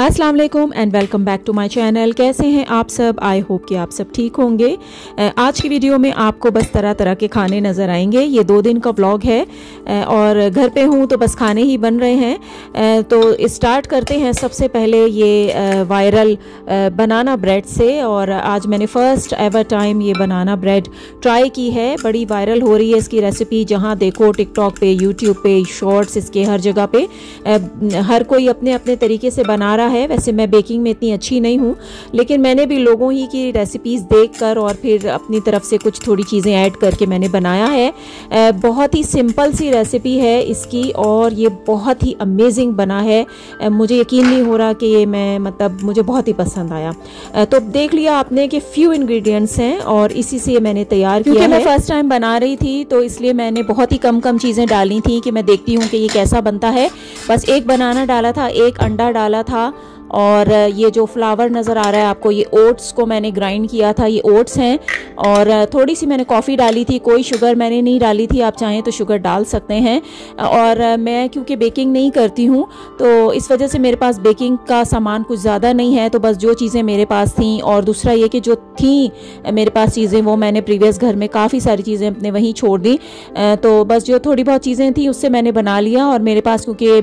अस्सलाम वालेकुम and welcome back to my channel. कैसे हैं आप सब? आई होप कि आप सब ठीक होंगे। आज की वीडियो में आपको बस तरह तरह के खाने नज़र आएंगे। ये 2 दिन का व्लॉग है और घर पे हूँ तो बस खाने ही बन रहे हैं। तो स्टार्ट करते हैं सबसे पहले ये वायरल बनाना ब्रेड से। और आज मैंने फ़र्स्ट एवर टाइम ये बनाना ब्रेड ट्राई की है। बड़ी वायरल हो रही है इसकी रेसिपी, जहाँ देखो टिकटॉक पे, यूट्यूब पे, शॉर्ट्स इसके हर जगह पे हर कोई अपने अपने तरीके से बना रहा है। वैसे मैं बेकिंग में इतनी अच्छी नहीं हूँ, लेकिन मैंने भी लोगों ही की रेसिपीज़ देखकर और फिर अपनी तरफ से कुछ थोड़ी चीज़ें ऐड करके मैंने बनाया है। बहुत ही सिंपल सी रेसिपी है इसकी और ये बहुत ही अमेजिंग बना है। मुझे यकीन नहीं हो रहा कि ये मुझे बहुत ही पसंद आया। तो देख लिया आपने कि फ्यू इंग्रेडिएंट्स हैं और इसी से मैंने तैयार किया है। मैं फर्स्ट टाइम बना रही थी तो इसलिए मैंने बहुत ही कम चीज़ें डाली थी कि मैं देखती हूँ कि ये कैसा बनता है। बस एक बनाना डाला था, एक अंडा डाला था और ये जो फ्लावर नज़र आ रहा है आपको, ये ओट्स को मैंने ग्राइंड किया था, ये ओट्स हैं। और थोड़ी सी मैंने कॉफ़ी डाली थी, कोई शुगर मैंने नहीं डाली थी, आप चाहें तो शुगर डाल सकते हैं। और मैं क्योंकि बेकिंग नहीं करती हूँ तो इस वजह से मेरे पास बेकिंग का सामान कुछ ज़्यादा नहीं है। तो बस जो चीज़ें मेरे पास थी, और दूसरा ये कि जो थी मेरे पास चीज़ें वो मैंने प्रीवियस घर में काफ़ी सारी चीज़ें अपने वहीं छोड़ दी। तो बस जो थोड़ी बहुत चीज़ें थी उससे मैंने बना लिया। और मेरे पास क्योंकि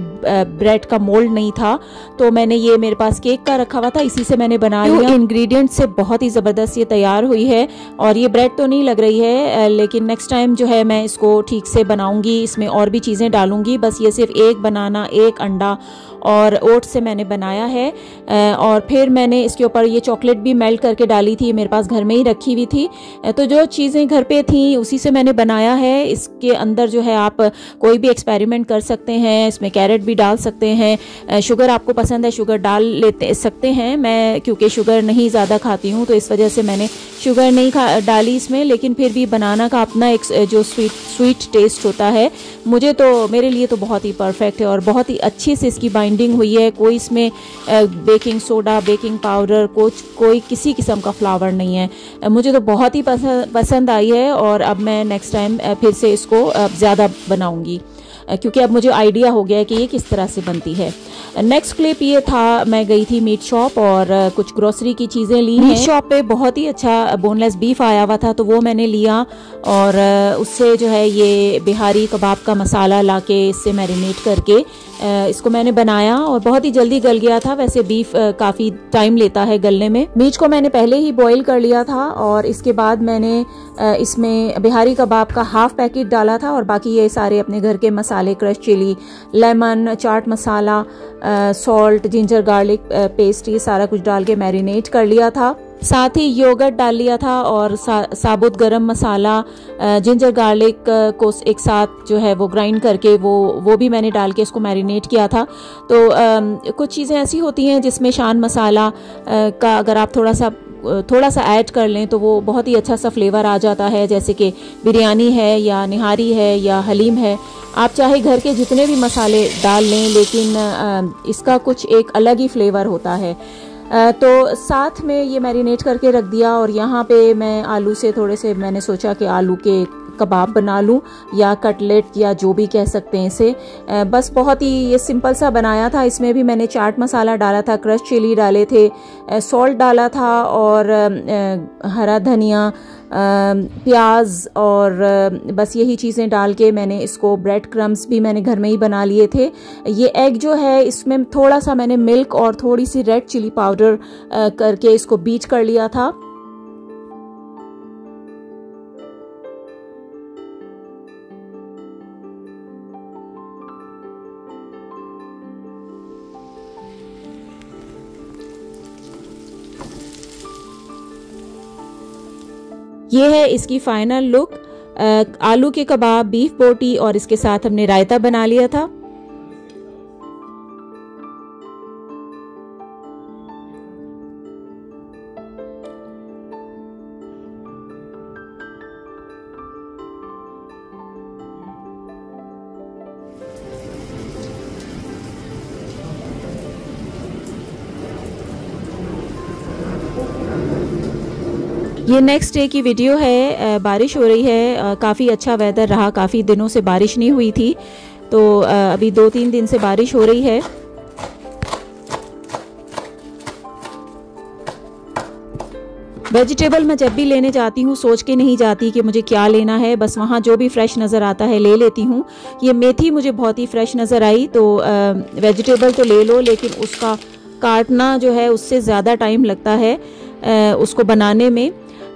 ब्रेड का मोल्ड नहीं था तो मैंने ये मेरे पास केक का रखा हुआ था, इसी से मैंने बना लिया। इंग्रेडिएंट से बहुत ही ज़बरदस्त ये तैयार हुई है। और ये ब्रेड तो नहीं लग रही है, लेकिन नेक्स्ट टाइम जो है मैं इसको ठीक से बनाऊंगी, इसमें और भी चीज़ें डालूंगी। बस ये सिर्फ एक बनाना, एक अंडा और ओट्स से मैंने बनाया है। और फिर मैंने इसके ऊपर ये चॉकलेट भी मेल्ट करके डाली थी, मेरे पास घर में ही रखी हुई थी। तो जो चीज़ें घर पे थी उसी से मैंने बनाया है। इसके अंदर जो है आप कोई भी एक्सपेरिमेंट कर सकते हैं, इसमें कैरेट भी डाल सकते हैं। शुगर आपको पसंद है शुगर डाल सकते हैं। मैं क्योंकि शुगर नहीं ज़्यादा खाती हूँ तो इस वजह से मैंने शुगर नहीं डाली इसमें, लेकिन फिर भी बनाना का अपना एक जो स्वीट टेस्ट होता है, मेरे लिए तो बहुत ही परफेक्ट है और बहुत ही अच्छी से इसकी बाइंडिंग हुई है। कोई इसमें बेकिंग सोडा, बेकिंग पाउडर, कोई किसी किस्म का फ्लावर नहीं है। मुझे तो बहुत ही पसंद आई है और अब मैं नेक्स्ट टाइम फिर से इसको ज़्यादा बनाऊंगी क्योंकि अब मुझे आइडिया हो गया है कि ये किस तरह से बनती है। नेक्स्ट क्लिप ये था, मैं गई थी मीट शॉप और कुछ ग्रोसरी की चीज़ें ली हैं। मीट शॉप पे बहुत ही अच्छा बोनलेस बीफ आया हुआ था तो वो मैंने लिया और उससे जो है ये बिहारी कबाब का मसाला लाके इससे मैरिनेट करके इसको मैंने बनाया और बहुत ही जल्दी गल गया था। वैसे बीफ काफ़ी टाइम लेता है गलने में। मीट को मैंने पहले ही बॉईल कर लिया था और इसके बाद मैंने इसमें बिहारी कबाब का हाफ पैकेट डाला था और बाकी ये सारे अपने घर के मसाले, crush chilli, lemon, chaat masala, salt, ginger garlic paste, ये सारा कुछ डाल के मैरिनेट कर लिया था। साथ ही योगर्ट डाल लिया था और साबुत गरम मसाला, जिंजर गार्लिक को एक साथ जो है वो ग्राइंड करके वो भी मैंने डाल के इसको मैरिनेट किया था। तो कुछ चीज़ें ऐसी होती हैं जिसमें शान मसाला का अगर आप थोड़ा सा ऐड कर लें तो वो बहुत ही अच्छा सा फ्लेवर आ जाता है। जैसे कि बिरयानी है या निहारी है या हलीम है, आप चाहे घर के जितने भी मसाले डाल लें, लेकिन इसका कुछ एक अलग ही फ्लेवर होता है। तो साथ में ये मैरिनेट करके रख दिया और यहाँ पे मैं आलू से थोड़े से मैंने सोचा कि आलू के कबाब बना लूँ या कटलेट या जो भी कह सकते हैं इसे। बस बहुत ही ये सिंपल सा बनाया था। इसमें भी मैंने चाट मसाला डाला था, क्रश चिली डाले थे, सॉल्ट डाला था और हरा धनिया, प्याज और बस यही चीज़ें डाल के मैंने इसको, ब्रेड क्रम्स भी मैंने घर में ही बना लिए थे। ये एग जो है इसमें थोड़ा सा मैंने मिल्क और थोड़ी सी रेड चिली पाउडर करके इसको बीट कर लिया था। ये है इसकी फाइनल लुक। आलू के कबाब, बीफ बोटी और इसके साथ हमने रायता बना लिया था। ये नेक्स्ट डे की वीडियो है। बारिश हो रही है, काफ़ी अच्छा वेदर रहा, काफ़ी दिनों से बारिश नहीं हुई थी तो अभी 2-3 दिन से बारिश हो रही है। वेजिटेबल मैं जब भी लेने जाती हूँ सोच के नहीं जाती कि मुझे क्या लेना है, बस वहाँ जो भी फ्रेश नज़र आता है ले लेती हूँ। ये मेथी मुझे बहुत ही फ्रेश नज़र आई, तो वेजिटेबल तो ले लो, लेकिन उसका काटना जो है उससे ज़्यादा टाइम लगता है उसको बनाने में।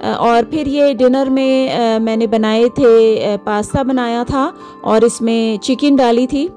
और फिर ये डिनर में मैंने बनाए थे, पास्ता बनाया था और इसमें चिकन डाली थी।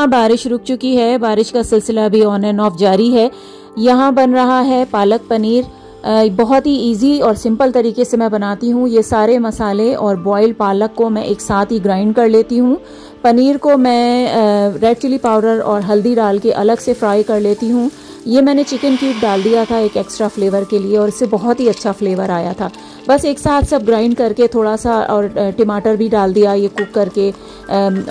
बारिश रुक चुकी है, बारिश का सिलसिला भी ऑन एंड ऑफ जारी है। यहाँ बन रहा है पालक पनीर। बहुत ही इजी और सिंपल तरीके से मैं बनाती हूँ। ये सारे मसाले और बॉइल्ड पालक को मैं एक साथ ही ग्राइंड कर लेती हूँ। पनीर को मैं रेड चिली पाउडर और हल्दी डाल के अलग से फ्राई कर लेती हूँ। ये मैंने चिकन क्यूब डाल दिया था एक एक्स्ट्रा फ्लेवर के लिए और इससे बहुत ही अच्छा फ्लेवर आया था। बस एक साथ सब ग्राइंड करके थोड़ा सा और टमाटर भी डाल दिया ये कुक करके,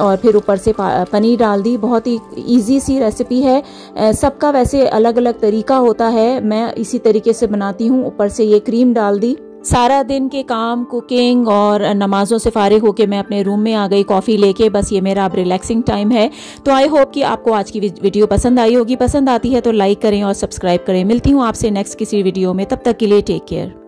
और फिर ऊपर से पनीर डाल दी। बहुत ही इजी सी रेसिपी है। सबका वैसे अलग अलग तरीका होता है, मैं इसी तरीके से बनाती हूँ। ऊपर से ये क्रीम डाल दी। सारा दिन के काम, कुकिंग और नमाज़ों से फारिग होके मैं अपने रूम में आ गई कॉफ़ी लेके। बस ये मेरा अब रिलैक्सिंग टाइम है। तो आई होप कि आपको आज की वीडियो पसंद आई होगी। पसंद आती है तो लाइक करें और सब्सक्राइब करें। मिलती हूँ आपसे नेक्स्ट किसी वीडियो में, तब तक के लिए टेक केयर।